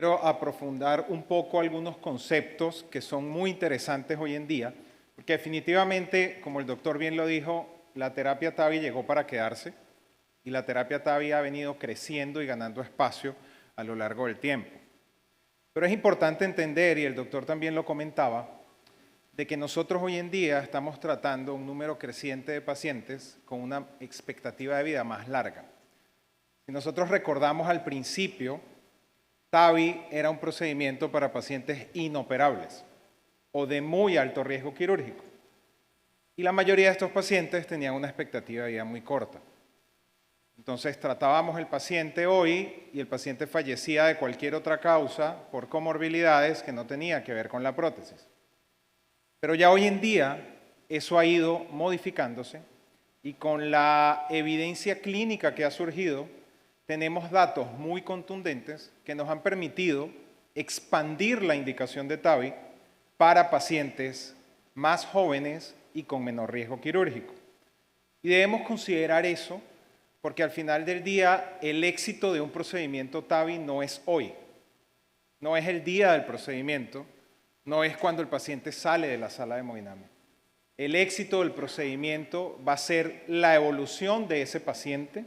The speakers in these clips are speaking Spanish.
Quiero aprofundar un poco algunos conceptos que son muy interesantes hoy en día, porque definitivamente, como el doctor bien lo dijo, la terapia TAVI llegó para quedarse y la terapia TAVI ha venido creciendo y ganando espacio a lo largo del tiempo. Pero es importante entender, y el doctor también lo comentaba, de que nosotros hoy en día estamos tratando un número creciente de pacientes con una expectativa de vida más larga. Si nosotros recordamos al principio, TAVI era un procedimiento para pacientes inoperables o de muy alto riesgo quirúrgico. Y la mayoría de estos pacientes tenían una expectativa de vida muy corta. Entonces tratábamos el paciente hoy y el paciente fallecía de cualquier otra causa por comorbilidades que no tenía que ver con la prótesis. Pero ya hoy en día eso ha ido modificándose y con la evidencia clínica que ha surgido, tenemos datos muy contundentes que nos han permitido expandir la indicación de TAVI para pacientes más jóvenes y con menor riesgo quirúrgico. Y debemos considerar eso porque al final del día el éxito de un procedimiento TAVI no es hoy, no es el día del procedimiento, no es cuando el paciente sale de la sala de hemodinamia. El éxito del procedimiento va a ser la evolución de ese paciente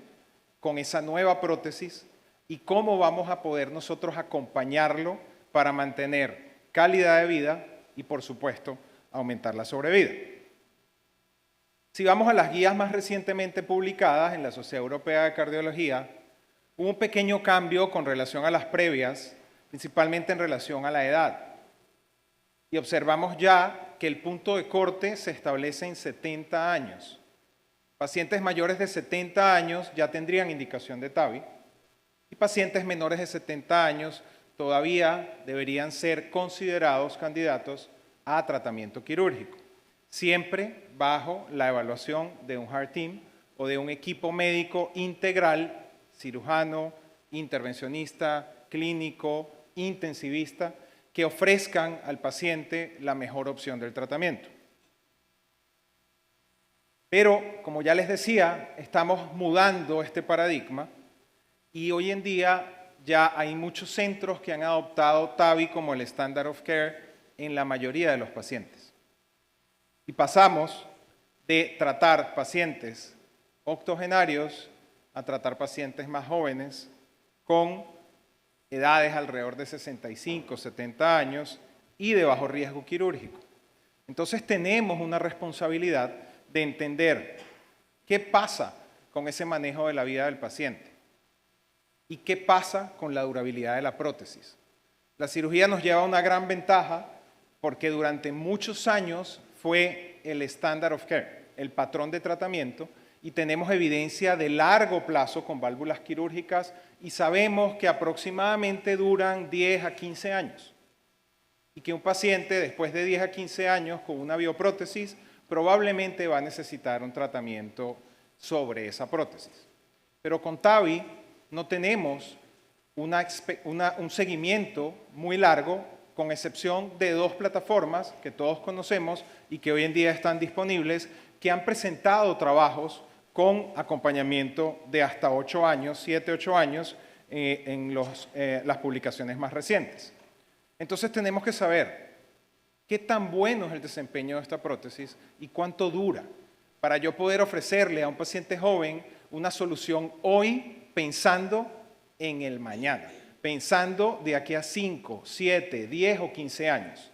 con esa nueva prótesis y cómo vamos a poder nosotros acompañarlo para mantener calidad de vida y, por supuesto, aumentar la sobrevida. Si vamos a las guías más recientemente publicadas en la Sociedad Europea de Cardiología, hubo un pequeño cambio con relación a las previas, principalmente en relación a la edad. Y observamos ya que el punto de corte se establece en 70 años. Pacientes mayores de 70 años ya tendrían indicación de TAVI y pacientes menores de 70 años todavía deberían ser considerados candidatos a tratamiento quirúrgico, siempre bajo la evaluación de un Heart Team o de un equipo médico integral, cirujano, intervencionista, clínico, intensivista, que ofrezcan al paciente la mejor opción del tratamiento. Pero, como ya les decía, estamos mudando este paradigma y hoy en día ya hay muchos centros que han adoptado TAVI como el standard of care en la mayoría de los pacientes. Y pasamos de tratar pacientes octogenarios a tratar pacientes más jóvenes con edades alrededor de 65, 70 años y de bajo riesgo quirúrgico. Entonces tenemos una responsabilidad de entender qué pasa con ese manejo de la vida del paciente y qué pasa con la durabilidad de la prótesis. La cirugía nos lleva a una gran ventaja porque durante muchos años fue el standard of care, el patrón de tratamiento, y tenemos evidencia de largo plazo con válvulas quirúrgicas y sabemos que aproximadamente duran 10 a 15 años y que un paciente después de 10 a 15 años con una bioprótesis probablemente va a necesitar un tratamiento sobre esa prótesis. Pero con TAVI no tenemos un seguimiento muy largo, con excepción de dos plataformas que todos conocemos y que hoy en día están disponibles, que han presentado trabajos con acompañamiento de hasta 8 años, 7, 8 años, en las publicaciones más recientes. Entonces tenemos que saber qué tan bueno es el desempeño de esta prótesis y cuánto dura, para yo poder ofrecerle a un paciente joven una solución hoy pensando en el mañana, pensando de aquí a 5, 7, 10 o 15 años.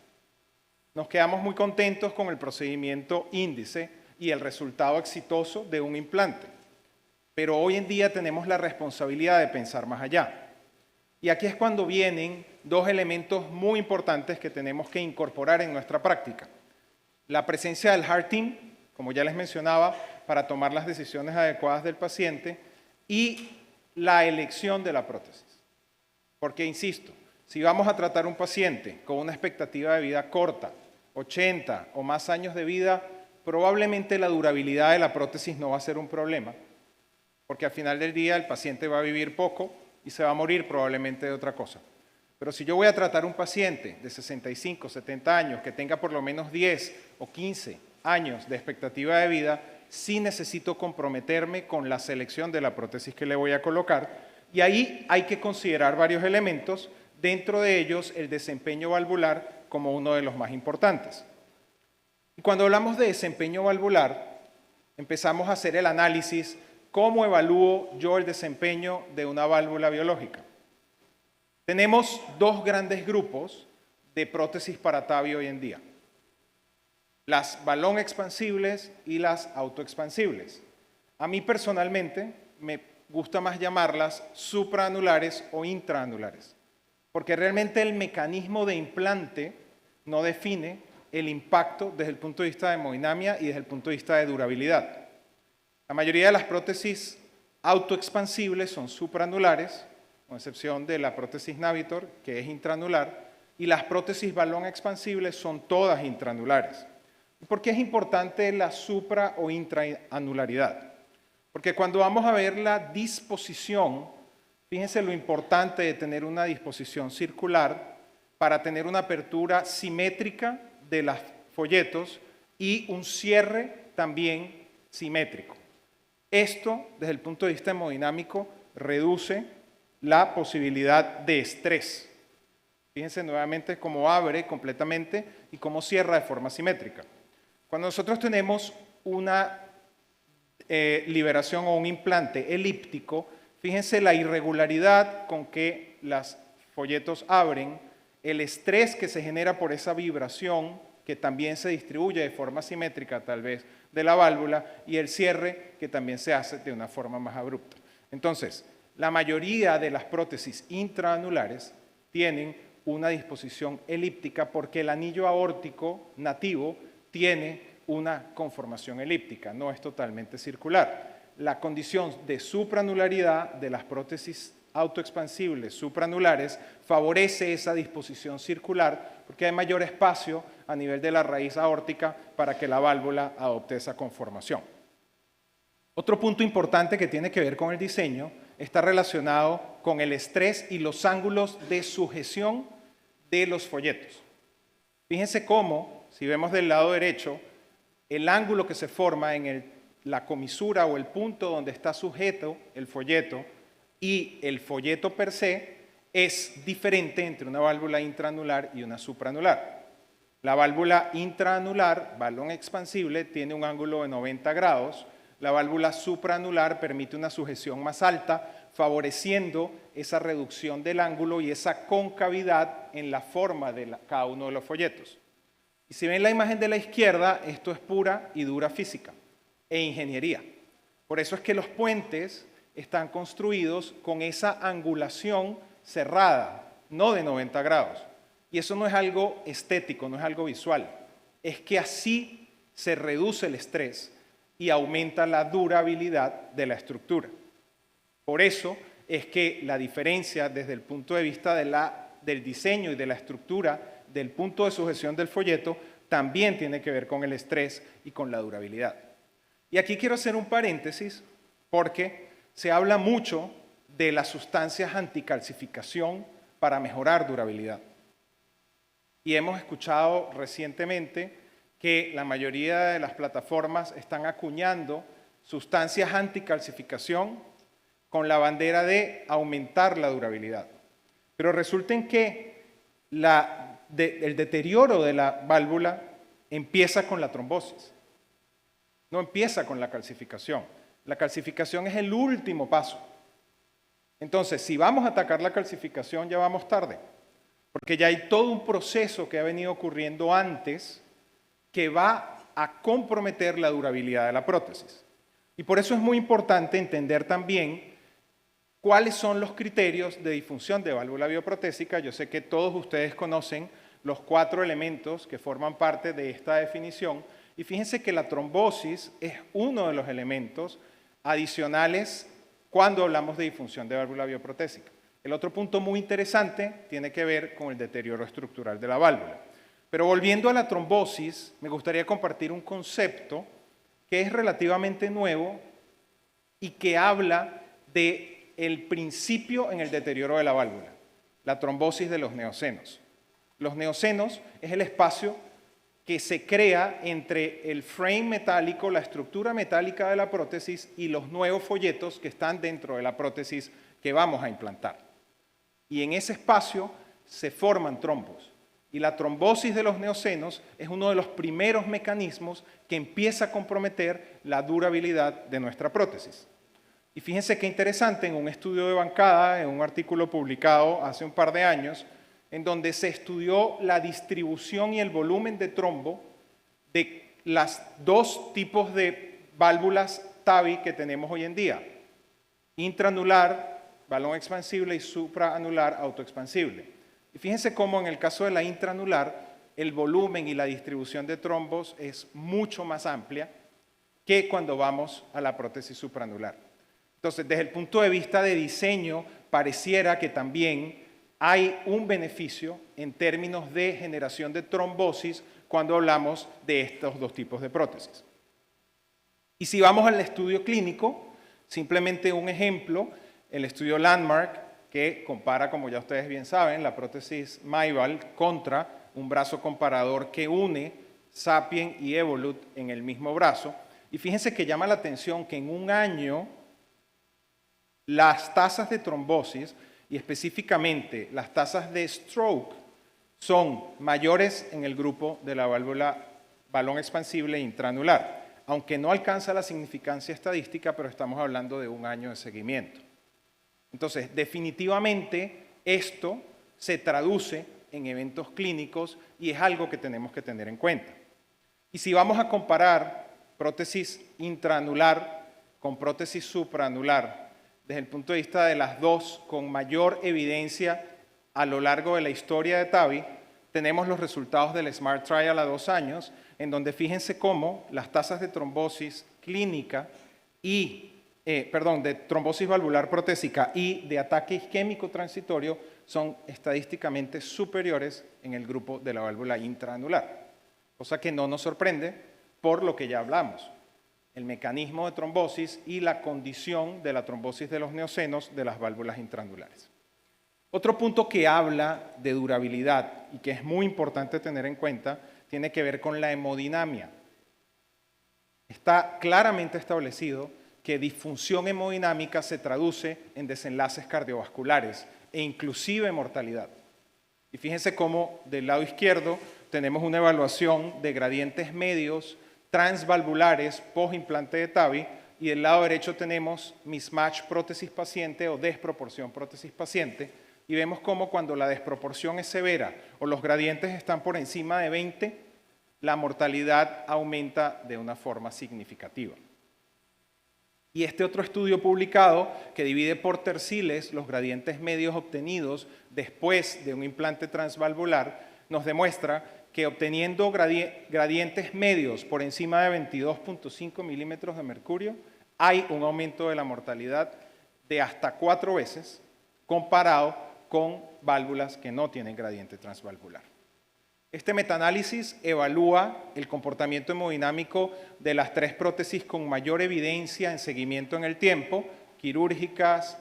Nos quedamos muy contentos con el procedimiento índice y el resultado exitoso de un implante, pero hoy en día tenemos la responsabilidad de pensar más allá. Y aquí es cuando vienen dos elementos muy importantes que tenemos que incorporar en nuestra práctica. La presencia del Heart Team, como ya les mencionaba, para tomar las decisiones adecuadas del paciente, y la elección de la prótesis. Porque, insisto, si vamos a tratar un paciente con una expectativa de vida corta, 80 o más años de vida, probablemente la durabilidad de la prótesis no va a ser un problema, porque al final del día el paciente va a vivir poco y se va a morir probablemente de otra cosa. Pero si yo voy a tratar un paciente de 65, 70 años que tenga por lo menos 10 o 15 años de expectativa de vida, sí necesito comprometerme con la selección de la prótesis que le voy a colocar. Y ahí hay que considerar varios elementos dentro de ellos el desempeño valvular como uno de los más importantes. Y cuando hablamos de desempeño valvular, empezamos a hacer el análisis, ¿cómo evalúo yo el desempeño de una válvula biológica? Tenemos dos grandes grupos de prótesis para TAVI hoy en día. Las balón expansibles y las autoexpansibles. A mí personalmente me gusta más llamarlas supraanulares o intraanulares, porque realmente el mecanismo de implante no define el impacto desde el punto de vista de hemodinamia y desde el punto de vista de durabilidad. La mayoría de las prótesis autoexpansibles son supraanulares, con excepción de la prótesis Navitor, que es intraanular, y las prótesis balón expansibles son todas intraanulares. ¿Por qué es importante la supra o intraanularidad? Porque cuando vamos a ver la disposición, fíjense lo importante de tener una disposición circular para tener una apertura simétrica de los folletos y un cierre también simétrico. Esto, desde el punto de vista hemodinámico, reduce la posibilidad de estrés. Fíjense nuevamente cómo abre completamente y cómo cierra de forma simétrica. Cuando nosotros tenemos una liberación o un implante elíptico, fíjense la irregularidad con que los folletos abren, el estrés que se genera por esa vibración, que también se distribuye de forma simétrica tal vez de la válvula, y el cierre que también se hace de una forma más abrupta. Entonces, la mayoría de las prótesis intraanulares tienen una disposición elíptica porque el anillo aórtico nativo tiene una conformación elíptica, no es totalmente circular. La condición de supraanularidad de las prótesis autoexpansibles supraanulares favorece esa disposición circular porque hay mayor espacio a nivel de la raíz aórtica para que la válvula adopte esa conformación. Otro punto importante que tiene que ver con el diseño está relacionado con el estrés y los ángulos de sujeción de los folletos. Fíjense cómo, si vemos del lado derecho, el ángulo que se forma en la comisura o el punto donde está sujeto el folleto y el folleto per se es diferente entre una válvula intraanular y una supraanular. La válvula intraanular, balón expansible, tiene un ángulo de 90 grados. La válvula supraanular permite una sujeción más alta, favoreciendo esa reducción del ángulo y esa concavidad en la forma de cada uno de los folletos. Y si ven la imagen de la izquierda, esto es pura y dura física e ingeniería. Por eso es que los puentes están construidos con esa angulación cerrada, no de 90 grados. Y eso no es algo estético, no es algo visual. Es que así se reduce el estrés y aumenta la durabilidad de la estructura. Por eso es que la diferencia desde el punto de vista del diseño y de la estructura del punto de sujeción del folleto también tiene que ver con el estrés y con la durabilidad. Y aquí quiero hacer un paréntesis porque se habla mucho de las sustancias anticalcificación para mejorar durabilidad. Y hemos escuchado recientemente que la mayoría de las plataformas están acuñando sustancias anticalcificación con la bandera de aumentar la durabilidad. Pero resulta en que el deterioro de la válvula empieza con la trombosis, no empieza con la calcificación. La calcificación es el último paso. Entonces, si vamos a atacar la calcificación, ya vamos tarde, porque ya hay todo un proceso que ha venido ocurriendo antes que va a comprometer la durabilidad de la prótesis. Y por eso es muy importante entender también ¿cuáles son los criterios de disfunción de válvula bioprotésica? Yo sé que todos ustedes conocen los 4 elementos que forman parte de esta definición y fíjense que la trombosis es uno de los elementos adicionales cuando hablamos de disfunción de válvula bioprotésica. El otro punto muy interesante tiene que ver con el deterioro estructural de la válvula. Pero volviendo a la trombosis, me gustaría compartir un concepto que es relativamente nuevo y que habla de el principio en el deterioro de la válvula, la trombosis de los neosenos. Los neosenos es el espacio que se crea entre el frame metálico, la estructura metálica de la prótesis y los nuevos folletos que están dentro de la prótesis que vamos a implantar. Y en ese espacio se forman trombos. Y la trombosis de los neosenos es uno de los primeros mecanismos que empieza a comprometer la durabilidad de nuestra prótesis. Y fíjense qué interesante, en un estudio de bancada, en un artículo publicado hace un par de años, en donde se estudió la distribución y el volumen de trombo de las dos tipos de válvulas TAVI que tenemos hoy en día. Intraanular, balón expansible, y supraanular, autoexpansible. Y fíjense cómo en el caso de la intraanular, el volumen y la distribución de trombos es mucho más amplia que cuando vamos a la prótesis supraanular. Entonces, desde el punto de vista de diseño, pareciera que también hay un beneficio en términos de generación de trombosis cuando hablamos de estos dos tipos de prótesis. Y si vamos al estudio clínico, simplemente un ejemplo, el estudio Landmark, que compara, como ya ustedes bien saben, la prótesis Myval contra un brazo comparador que une Sapien y Evolut en el mismo brazo. Y fíjense que llama la atención que en un año las tasas de trombosis y específicamente las tasas de stroke son mayores en el grupo de la válvula balón expansible intraanular, aunque no alcanza la significancia estadística, pero estamos hablando de un año de seguimiento. Entonces, definitivamente esto se traduce en eventos clínicos y es algo que tenemos que tener en cuenta. Y si vamos a comparar prótesis intraanular con prótesis supraanular, desde el punto de vista de las dos con mayor evidencia a lo largo de la historia de TAVI, tenemos los resultados del SMART Trial a 2 años, en donde fíjense cómo las tasas de trombosis clínica y, de trombosis valvular protésica y de ataque isquémico transitorio son estadísticamente superiores en el grupo de la válvula intraanular, cosa que no nos sorprende por lo que ya hablamos. El mecanismo de trombosis y la condición de la trombosis de los neosenos de las válvulas intraanulares. Otro punto que habla de durabilidad y que es muy importante tener en cuenta tiene que ver con la hemodinamia. Está claramente establecido que disfunción hemodinámica se traduce en desenlaces cardiovasculares e inclusive mortalidad. Y fíjense cómo del lado izquierdo tenemos una evaluación de gradientes medios transvalvulares post-implante de TAVI y del lado derecho tenemos mismatch prótesis paciente o desproporción prótesis paciente y vemos cómo cuando la desproporción es severa o los gradientes están por encima de 20, la mortalidad aumenta de una forma significativa. Y este otro estudio publicado que divide por terciles los gradientes medios obtenidos después de un implante transvalvular nos demuestra que obteniendo gradientes medios por encima de 22.5 milímetros de mercurio, hay un aumento de la mortalidad de hasta 4 veces comparado con válvulas que no tienen gradiente transvalvular. Este metaanálisis evalúa el comportamiento hemodinámico de las 3 prótesis con mayor evidencia en seguimiento en el tiempo, quirúrgicas,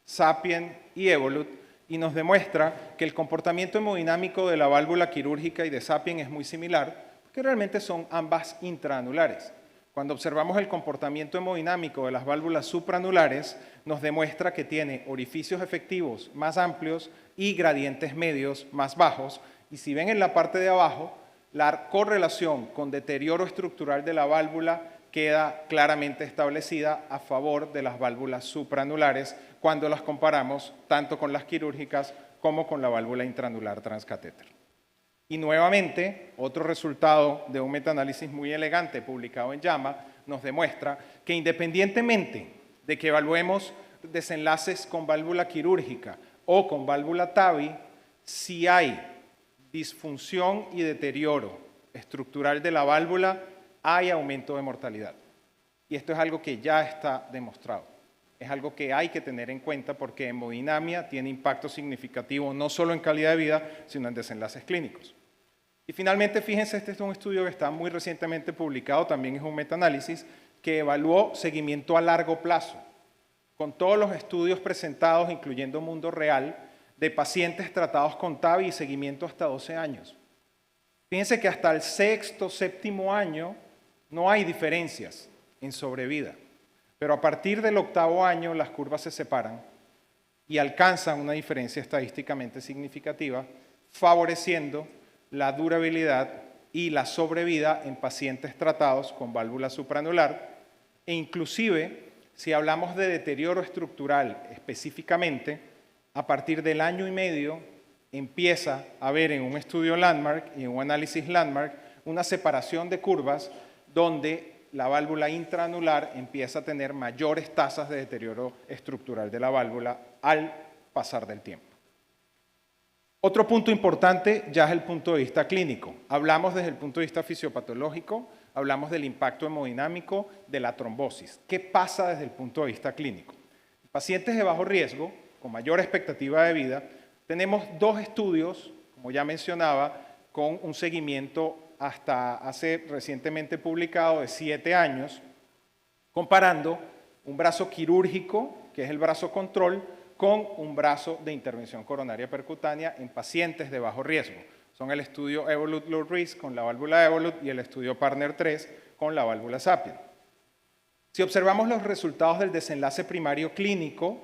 Sapien y Evolut, y nos demuestra que el comportamiento hemodinámico de la válvula quirúrgica y de Sapien es muy similar, porque realmente son ambas intraanulares. Cuando observamos el comportamiento hemodinámico de las válvulas supraanulares, nos demuestra que tiene orificios efectivos más amplios y gradientes medios más bajos, y si ven en la parte de abajo, la correlación con deterioro estructural de la válvula queda claramente establecida a favor de las válvulas supraanulares cuando las comparamos tanto con las quirúrgicas como con la válvula intraanular transcatéter. Y nuevamente, otro resultado de un metaanálisis muy elegante publicado en JAMA nos demuestra que independientemente de que evaluemos desenlaces con válvula quirúrgica o con válvula TAVI, si hay disfunción y deterioro estructural de la válvula, hay aumento de mortalidad. Y esto es algo que ya está demostrado. Es algo que hay que tener en cuenta porque hemodinamia tiene impacto significativo no solo en calidad de vida, sino en desenlaces clínicos. Y finalmente, fíjense, este es un estudio que está muy recientemente publicado, también es un metaanálisis, que evaluó seguimiento a largo plazo, con todos los estudios presentados, incluyendo Mundo Real, de pacientes tratados con TAVI y seguimiento hasta 12 años. Fíjense que hasta el 6º, 7º año no hay diferencias en sobrevida, pero a partir del 8º año las curvas se separan y alcanzan una diferencia estadísticamente significativa, favoreciendo la durabilidad y la sobrevida en pacientes tratados con válvula supranular, e inclusive, si hablamos de deterioro estructural específicamente, a partir del año y medio empieza a haber en un estudio landmark y en un análisis landmark una separación de curvas donde la válvula intraanular empieza a tener mayores tasas de deterioro estructural de la válvula al pasar del tiempo. Otro punto importante ya es el punto de vista clínico. Hablamos desde el punto de vista fisiopatológico, hablamos del impacto hemodinámico, de la trombosis. ¿Qué pasa desde el punto de vista clínico? Pacientes de bajo riesgo, con mayor expectativa de vida, tenemos 2 estudios, como ya mencionaba, con un seguimiento hasta hace recientemente publicado de 7 años, comparando un brazo quirúrgico, que es el brazo control, con un brazo de intervención coronaria percutánea en pacientes de bajo riesgo. Son el estudio Evolut Low Risk con la válvula Evolut y el estudio Partner 3 con la válvula Sapien. Si observamos los resultados del desenlace primario clínico,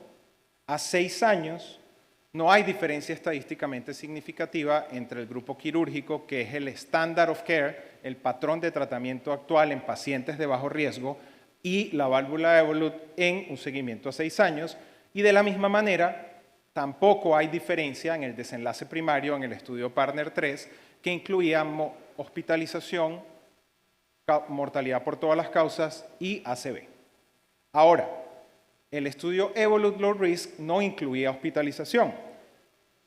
a 6 años no hay diferencia estadísticamente significativa entre el grupo quirúrgico, que es el standard of care, el patrón de tratamiento actual en pacientes de bajo riesgo, y la válvula Evolut en un seguimiento a 6 años, y de la misma manera tampoco hay diferencia en el desenlace primario en el estudio Partner 3, que incluía hospitalización, mortalidad por todas las causas y ACV. Ahora, el estudio Evolut Low Risk no incluía hospitalización.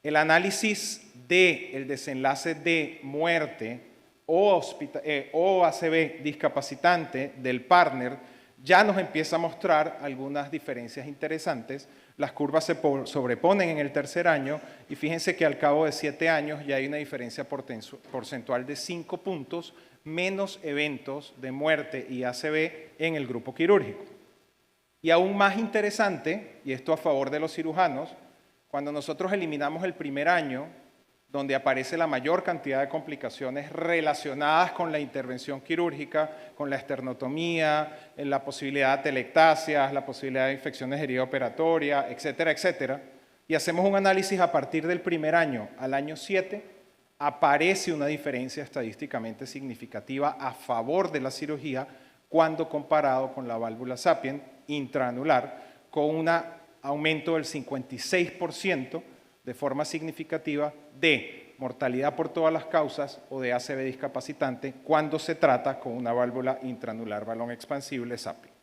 El análisis del desenlace de muerte o ACV discapacitante del partner ya nos empieza a mostrar algunas diferencias interesantes. Las curvas se sobreponen en el tercer año y fíjense que al cabo de 7 años ya hay una diferencia porcentual de 5 puntos, menos eventos de muerte y ACV en el grupo quirúrgico. Y aún más interesante, y esto a favor de los cirujanos, cuando nosotros eliminamos el primer año, donde aparece la mayor cantidad de complicaciones relacionadas con la intervención quirúrgica, con la esternotomía, la posibilidad de telectasias, la posibilidad de infecciones de herida operatoria, etcétera, etcétera, y hacemos un análisis a partir del primer año al año 7, aparece una diferencia estadísticamente significativa a favor de la cirugía cuando comparado con la válvula Sapien intraanular, con un aumento del 56% de forma significativa de mortalidad por todas las causas o de ACV discapacitante cuando se trata con una válvula intraanular balón expansible Sapien.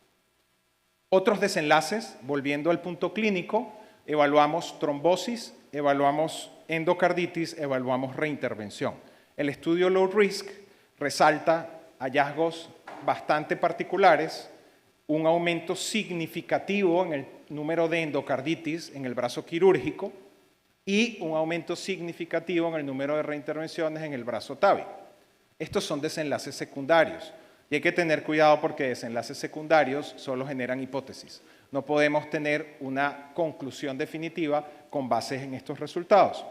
Otros desenlaces, volviendo al punto clínico, evaluamos trombosis, evaluamos endocarditis, evaluamos reintervención. El estudio Low Risk resalta hallazgos bastante particulares, un aumento significativo en el número de endocarditis en el brazo quirúrgico y un aumento significativo en el número de reintervenciones en el brazo TAVI. Estos son desenlaces secundarios y hay que tener cuidado porque desenlaces secundarios solo generan hipótesis. No podemos tener una conclusión definitiva con base en estos resultados.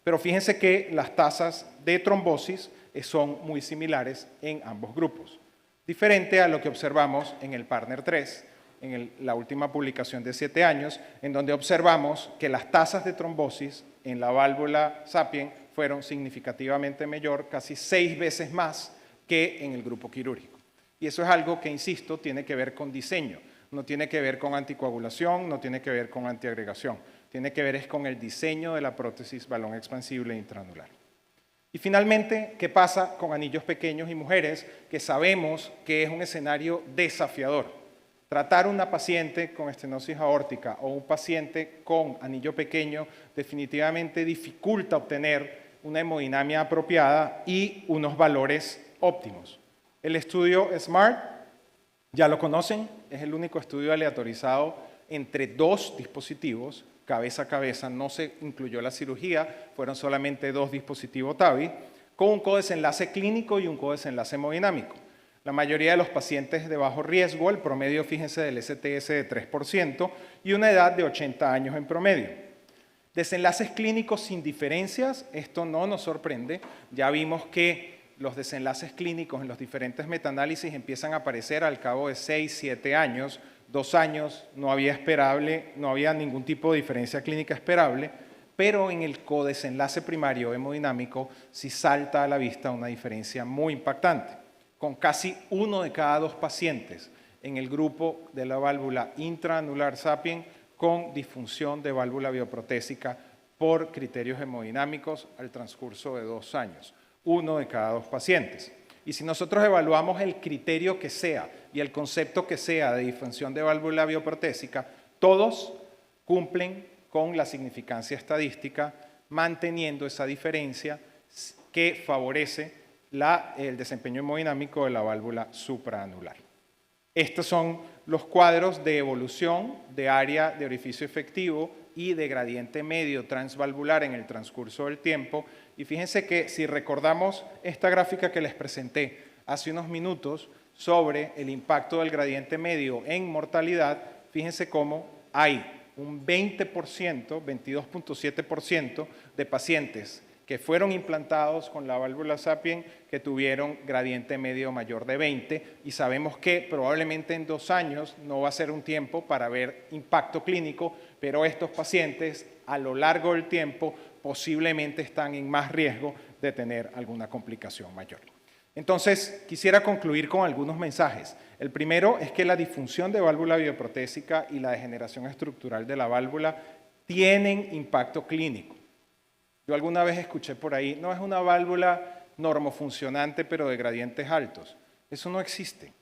Pero fíjense que las tasas de trombosis son muy similares en ambos grupos. Diferente a lo que observamos en el Partner 3, en la última publicación de 7 años, en donde observamos que las tasas de trombosis en la válvula Sapien fueron significativamente mayor, casi 6 veces más que en el grupo quirúrgico. Y eso es algo que, insisto, tiene que ver con diseño, no tiene que ver con anticoagulación, no tiene que ver con antiagregación, tiene que ver con el diseño de la prótesis balón expansible intraanular. Y finalmente, ¿qué pasa con anillos pequeños y mujeres? Que sabemos que es un escenario desafiador. Tratar a una paciente con estenosis aórtica o un paciente con anillo pequeño definitivamente dificulta obtener una hemodinamia apropiada y unos valores óptimos. El estudio SMART, ya lo conocen, es el único estudio aleatorizado entre 2 dispositivos, cabeza a cabeza, no se incluyó la cirugía, fueron solamente 2 dispositivos TAVI, con un codesenlace clínico y un codesenlace hemodinámico. La mayoría de los pacientes de bajo riesgo, el promedio, fíjense, del STS de 3% y una edad de 80 años en promedio. Desenlaces clínicos sin diferencias, esto no nos sorprende, ya vimos que los desenlaces clínicos en los diferentes metaanálisis empiezan a aparecer al cabo de 6, 7 años, 2 años no había ningún tipo de diferencia clínica esperable, pero en el codesenlace primario hemodinámico sí salta a la vista una diferencia muy impactante, con casi 1 de cada 2 pacientes en el grupo de la válvula intraanular SAPIEN con disfunción de válvula bioprotésica por criterios hemodinámicos al transcurso de 2 años. 1 de cada 2 pacientes. Y si nosotros evaluamos el criterio que sea y el concepto que sea de disfunción de válvula bioprotésica, todos cumplen con la significancia estadística, manteniendo esa diferencia que favorece el desempeño hemodinámico de la válvula supraanular. Estos son los cuadros de evolución de área de orificio efectivo y de gradiente medio transvalvular en el transcurso del tiempo. Y fíjense que si recordamos esta gráfica que les presenté hace unos minutos sobre el impacto del gradiente medio en mortalidad, fíjense cómo hay un 20%, 22.7% de pacientes que fueron implantados con la válvula SAPIEN que tuvieron gradiente medio mayor de 20 y sabemos que probablemente en 2 años no va a ser un tiempo para ver impacto clínico, pero estos pacientes a lo largo del tiempo posiblemente están en más riesgo de tener alguna complicación mayor. Entonces, quisiera concluir con algunos mensajes. El primero es que la disfunción de válvula bioprotésica y la degeneración estructural de la válvula tienen impacto clínico. Yo alguna vez escuché por ahí, no es una válvula normofuncionante pero de gradientes altos. Eso no existe.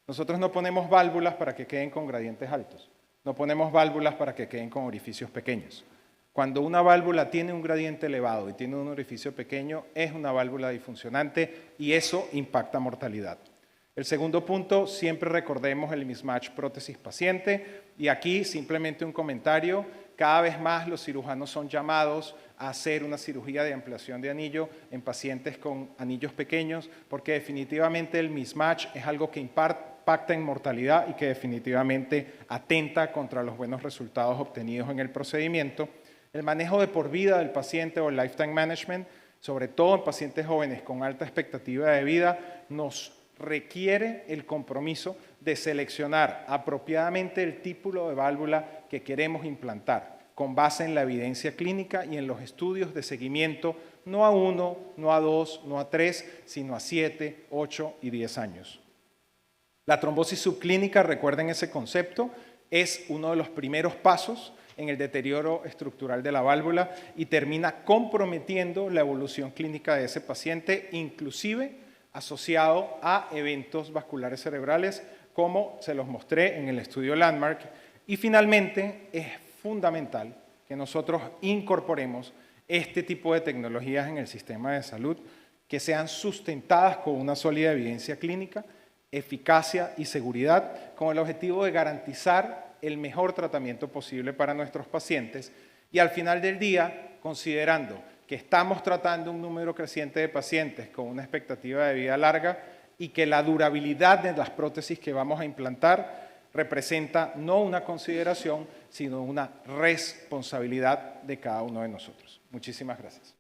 Nosotros no ponemos válvulas para que queden con gradientes altos. No ponemos válvulas para que queden con orificios pequeños. Cuando una válvula tiene un gradiente elevado y tiene un orificio pequeño, es una válvula disfuncionante y eso impacta mortalidad. El segundo punto, siempre recordemos el mismatch prótesis-paciente y aquí simplemente un comentario. Cada vez más los cirujanos son llamados a hacer una cirugía de ampliación de anillo en pacientes con anillos pequeños porque definitivamente el mismatch es algo que impacta en mortalidad y que definitivamente atenta contra los buenos resultados obtenidos en el procedimiento. El manejo de por vida del paciente o el lifetime management, sobre todo en pacientes jóvenes con alta expectativa de vida, nos requiere el compromiso de seleccionar apropiadamente el tipo de válvula que queremos implantar, con base en la evidencia clínica y en los estudios de seguimiento, no a 1, no a 2, no a 3, sino a 7, 8 y 10 años. La trombosis subclínica, recuerden ese concepto, es uno de los primeros pasos en el deterioro estructural de la válvula y termina comprometiendo la evolución clínica de ese paciente, inclusive asociado a eventos vasculares cerebrales, como se los mostré en el estudio Landmark. Y finalmente, es fundamental que nosotros incorporemos este tipo de tecnologías en el sistema de salud, que sean sustentadas con una sólida evidencia clínica, eficacia y seguridad, con el objetivo de garantizar el mejor tratamiento posible para nuestros pacientes y al final del día, considerando que estamos tratando un número creciente de pacientes con una expectativa de vida larga y que la durabilidad de las prótesis que vamos a implantar representa no una consideración, sino una responsabilidad de cada uno de nosotros. Muchísimas gracias.